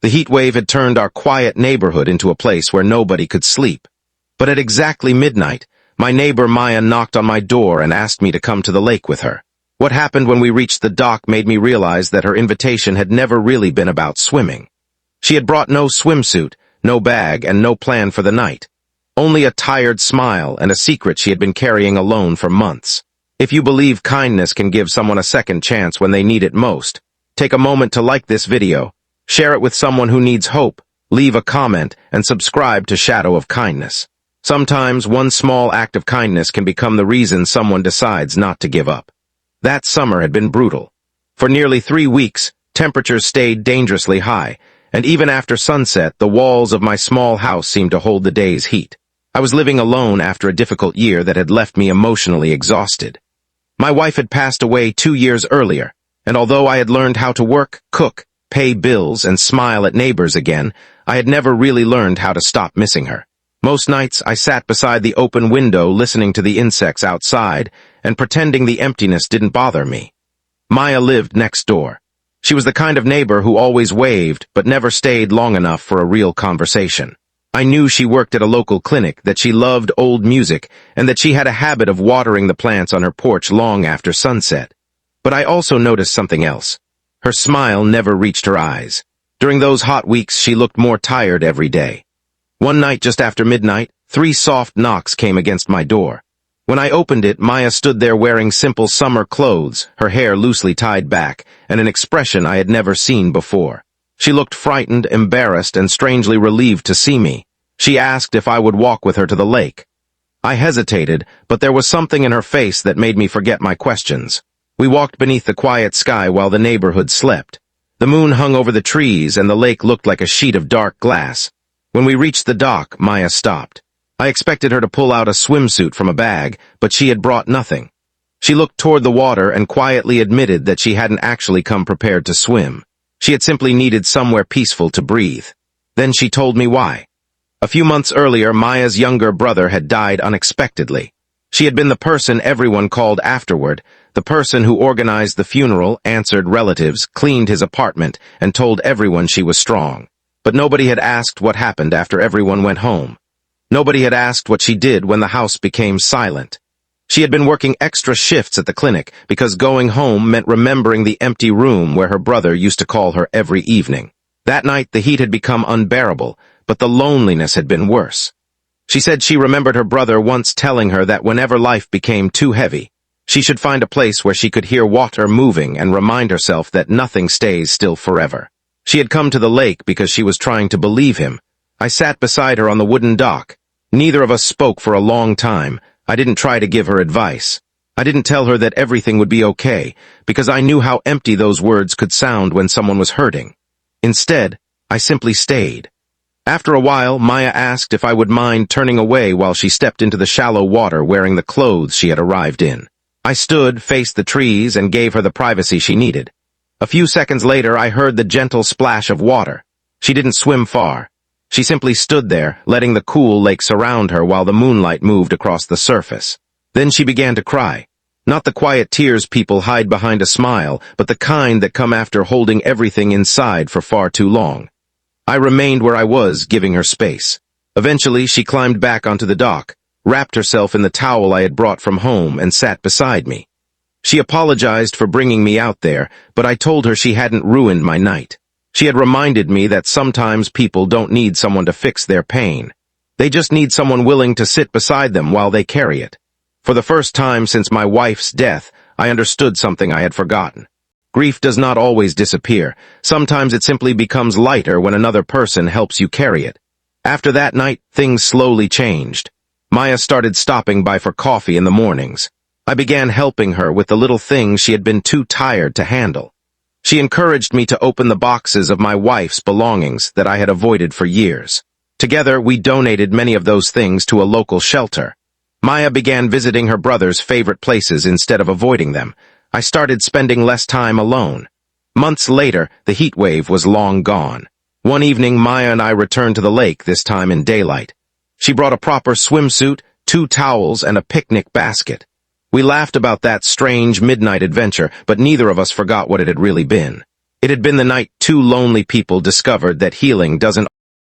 The heat wave had turned our quiet neighborhood into a place where nobody could sleep. But at exactly midnight, my neighbor Maya knocked on my door and asked me to come to the lake with her. What happened when we reached the dock made me realize that her invitation had never really been about swimming. She had brought no swimsuit, no bag, and no plan for the night. Only a tired smile and a secret she had been carrying alone for months. If you believe kindness can give someone a second chance when they need it most, take a moment to like this video, share it with someone who needs hope, leave a comment, and subscribe to Shadow of Kindness. Sometimes one small act of kindness can become the reason someone decides not to give up. That summer had been brutal. For nearly 3 weeks, temperatures stayed dangerously high, and even after sunset, the walls of my small house seemed to hold the day's heat. I was living alone after a difficult year that had left me emotionally exhausted. My wife had passed away 2 years earlier, and although I had learned how to work, cook, pay bills, and smile at neighbors again, I had never really learned how to stop missing her. Most nights, I sat beside the open window listening to the insects outside and pretending the emptiness didn't bother me. Maya lived next door. She was the kind of neighbor who always waved but never stayed long enough for a real conversation. I knew she worked at a local clinic, that she loved old music, and that she had a habit of watering the plants on her porch long after sunset. But I also noticed something else. Her smile never reached her eyes. During those hot weeks, she looked more tired every day. One night just after midnight, 3 soft knocks came against my door. When I opened it, Maya stood there wearing simple summer clothes, her hair loosely tied back, and an expression I had never seen before. She looked frightened, embarrassed, and strangely relieved to see me. She asked if I would walk with her to the lake. I hesitated, but there was something in her face that made me forget my questions. We walked beneath the quiet sky while the neighborhood slept. The moon hung over the trees, and the lake looked like a sheet of dark glass. When we reached the dock, Maya stopped. I expected her to pull out a swimsuit from a bag, but she had brought nothing. She looked toward the water and quietly admitted that she hadn't actually come prepared to swim. She had simply needed somewhere peaceful to breathe. Then she told me why. A few months earlier, Maya's younger brother had died unexpectedly. She had been the person everyone called afterward, the person who organized the funeral, answered relatives, cleaned his apartment, and told everyone she was strong. But nobody had asked what happened after everyone went home. Nobody had asked what she did when the house became silent. She had been working extra shifts at the clinic because going home meant remembering the empty room where her brother used to call her every evening. That night, the heat had become unbearable, but the loneliness had been worse. She said she remembered her brother once telling her that whenever life became too heavy, she should find a place where she could hear water moving and remind herself that nothing stays still forever. She had come to the lake because she was trying to believe him. I sat beside her on the wooden dock. Neither of us spoke for a long time. I didn't try to give her advice. I didn't tell her that everything would be okay, because I knew how empty those words could sound when someone was hurting. Instead, I simply stayed. After a while, Maya asked if I would mind turning away while she stepped into the shallow water wearing the clothes she had arrived in. I stood, faced the trees, and gave her the privacy she needed. A few seconds later, I heard the gentle splash of water. She didn't swim far. She simply stood there, letting the cool lake surround her while the moonlight moved across the surface. Then she began to cry. Not the quiet tears people hide behind a smile, but the kind that come after holding everything inside for far too long. I remained where I was, giving her space. Eventually, she climbed back onto the dock, wrapped herself in the towel I had brought from home, and sat beside me. She apologized for bringing me out there, but I told her she hadn't ruined my night. She had reminded me that sometimes people don't need someone to fix their pain. They just need someone willing to sit beside them while they carry it. For the first time since my wife's death, I understood something I had forgotten. Grief does not always disappear. Sometimes it simply becomes lighter when another person helps you carry it. After that night, things slowly changed. Maya started stopping by for coffee in the mornings. I began helping her with the little things she had been too tired to handle. She encouraged me to open the boxes of my wife's belongings that I had avoided for years. Together, we donated many of those things to a local shelter. Maya began visiting her brother's favorite places instead of avoiding them. I started spending less time alone. Months later, the heat wave was long gone. One evening, Maya and I returned to the lake, this time in daylight. She brought a proper swimsuit, 2 towels, and a picnic basket. We laughed about that strange midnight adventure, but neither of us forgot what it had really been. It had been the night two lonely people discovered that healing doesn't